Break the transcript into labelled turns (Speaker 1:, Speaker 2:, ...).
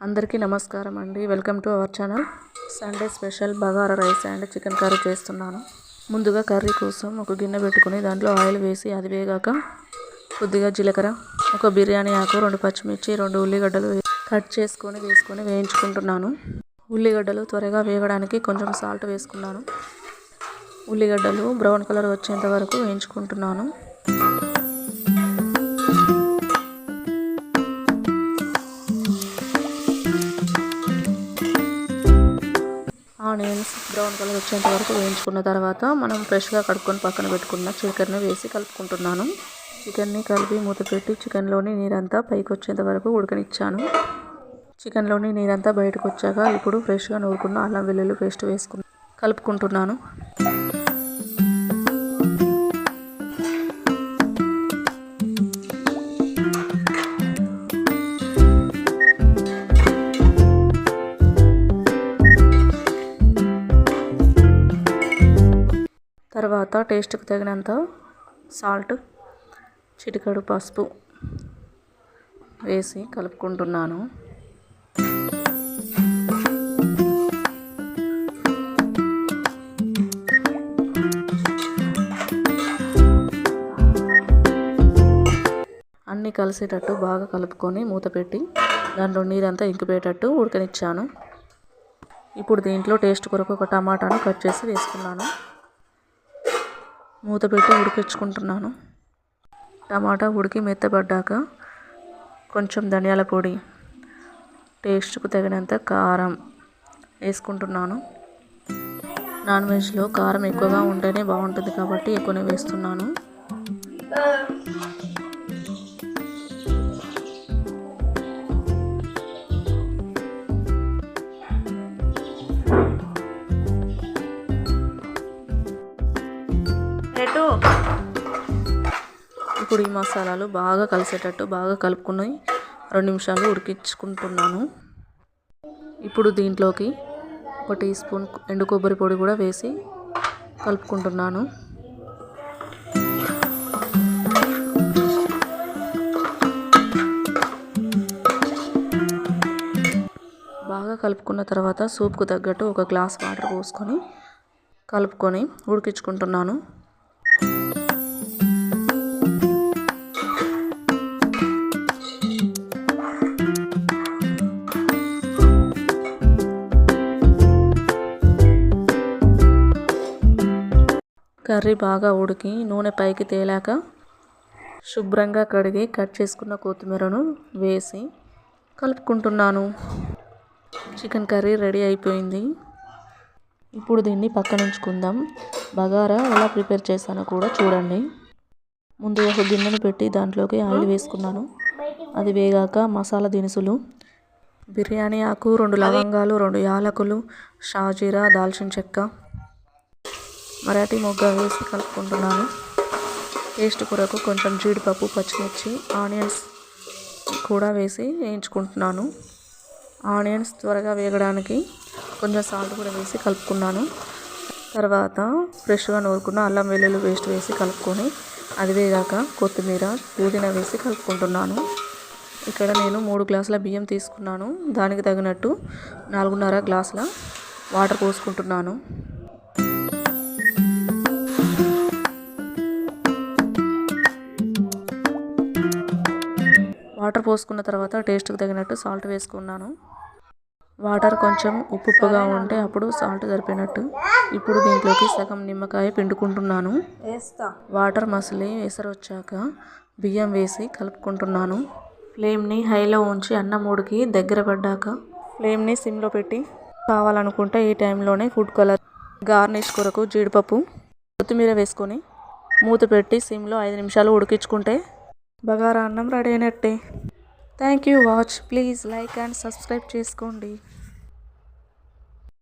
Speaker 1: అందరికీ నమస్కారం అండి. Welcome to our channel. Sunday special bagara rice and chicken curry చేస్తున్నాను. ముందుగా కర్రీ కోసం ఒక గిన్నె పెట్టుకుని దాంట్లో ఆయిల్ వేసి అది వేగాక కొద్దిగా జీలకర్ర, ఒక బిర్యానీ ఆకు, 2 పచ్చిమిర్చి, 2 ఉల్లిగడ్డలు కట్ చేసుకొని వేసుకొని వేయించుకుంటున్నాను. ఉల్లిగడ్డలు త్వరగా వేగడానికి కొంచెం సాల్ట్ వేసుకున్నాను. ఉల్లిగడ్డలు బ్రౌన్ కలర్ వచ్చేంత వరకు వేయించుకుంటున్నాను. ఆనియన్స్ బ్రౌన్ కలర్ వచ్చేంత వరకు వేయించుకున్న తర్వాత మనం ఫ్రెష్గా కడుక్కొని పక్కన పెట్టుకున్న చికెన్ని వేసి కలుపుకుంటున్నాను. చికెన్ని కలిపి మూత పెట్టి చికెన్లోని నీరంతా పైకి వచ్చేంత వరకు ఉడకనిచ్చాను. చికెన్లోని నీరంతా బయటకు వచ్చాక ఇప్పుడు ఫ్రెష్గా నూరుకున్న అల్లం వెల్లుల్లి పేస్ట్ వేసుకుని కలుపుకుంటున్నాను. తర్వాత టేస్ట్కి తగినంత సాల్ట్, చిటికెడు పసుపు వేసి కలుపుకుంటున్నాను. అన్నీ కలిసేటట్టు బాగా కలుపుకొని మూత పెట్టి దాంట్లో నీరంతా ఇంకిపోయేటట్టు ఉడకనిచ్చాను. ఇప్పుడు దీంట్లో టేస్ట్ కొరకు ఒక టమాటాను కట్ చేసి వేసుకున్నాను. మూత పెట్టి ఉడికించుకుంటున్నాను. టమాటా ఉడికి మెత్తబడ్డాక కొంచెం ధనియాల పొడి, టేస్ట్కు తగినంత కారం వేసుకుంటున్నాను. నాన్ వెజ్లో కారం ఎక్కువగా ఉంటేనే బాగుంటుంది కాబట్టి ఎక్కువనే వేస్తున్నాను. ఇప్పుడు ఈ మసాలాలు బాగా కలిసేటట్టు బాగా కలుపుకుని 2 నిమిషాలు ఉడికించుకుంటున్నాను. ఇప్పుడు దీంట్లోకి 1 టీ స్పూన్ ఎండు కొబ్బరి పొడి కూడా వేసి కలుపుకుంటున్నాను. బాగా కలుపుకున్న తర్వాత సూప్కు తగ్గట్టు 1 గ్లాస్ వాటర్ పోసుకొని కలుపుకొని ఉడికించుకుంటున్నాను. కర్రీ బాగా ఉడికి నూనె పైకి తేలాక శుభ్రంగా కడిగి కట్ చేసుకున్న కొత్తిమీరను వేసి కలుపుకుంటున్నాను. చికెన్ కర్రీ రెడీ అయిపోయింది. ఇప్పుడు దీన్ని పక్కన ఉంచుకుందాం. బగారా ఎలా ప్రిపేర్ చేశానో కూడా చూడండి. ముందుగా ఒక గిన్నెను పెట్టి దాంట్లోకి ఆయిల్ వేసుకున్నాను. అది వేగాక మసాలా దినుసులు, బిర్యానీ ఆకు, 2 లవంగాలు, 2 యాలకులు, షాజీరా, దాల్చిన చెక్క, మరాఠీ మొగ్గ వేసి కలుపుకుంటున్నాను. టేస్ట్ కొరకు కొంచెం జీడిపప్పు, పచ్చిమిర్చి, ఆనియన్స్ కూడా వేసి వేయించుకుంటున్నాను. ఆనియన్స్ త్వరగా వేగడానికి కొంచెం సాల్ట్ కూడా వేసి కలుపుకున్నాను. తర్వాత ఫ్రెష్గా నూరుకున్న అల్లం వెల్లుల్లి పేస్ట్ వేసి కలుపుకొని అది వేగాక కొత్తిమీర, పుదీనా వేసి కలుపుకుంటున్నాను. ఇక్కడ నేను 3 గ్లాసుల బియ్యం తీసుకున్నాను. దానికి తగినట్టు 4.5 గ్లాసుల వాటర్ పోసుకుంటున్నాను. వాటర్ పోసుకున్న తర్వాత టేస్ట్కి తగినట్టు సాల్ట్ వేసుకున్నాను. వాటర్ కొంచెం ఉప్పుగా ఉంటే అప్పుడు సాల్ట్ సరిపోయినట్టు. ఇప్పుడు దీంట్లోకి సగం నిమ్మకాయ పిండుకుంటున్నాను. వాటర్ మసిలి ఎసరు వచ్చాక బియ్యం వేసి కలుపుకుంటున్నాను. ఫ్లేమ్ని హైలో ఉంచి అన్నం ఉడికి దగ్గర పడ్డాక ఫ్లేమ్ని సిమ్లో పెట్టి కావాలనుకుంటే ఈ టైంలోనే ఫుడ్ కలర్, గార్నిష్ కొరకు జీడిపప్పు, కొత్తిమీర వేసుకొని మూత పెట్టి సిమ్లో 5 నిమిషాలు ఉడికించుకుంటే బగారా అన్నం రెడీ అయినట్టే. Thank you watch. Please like and subscribe చేసుకోండి.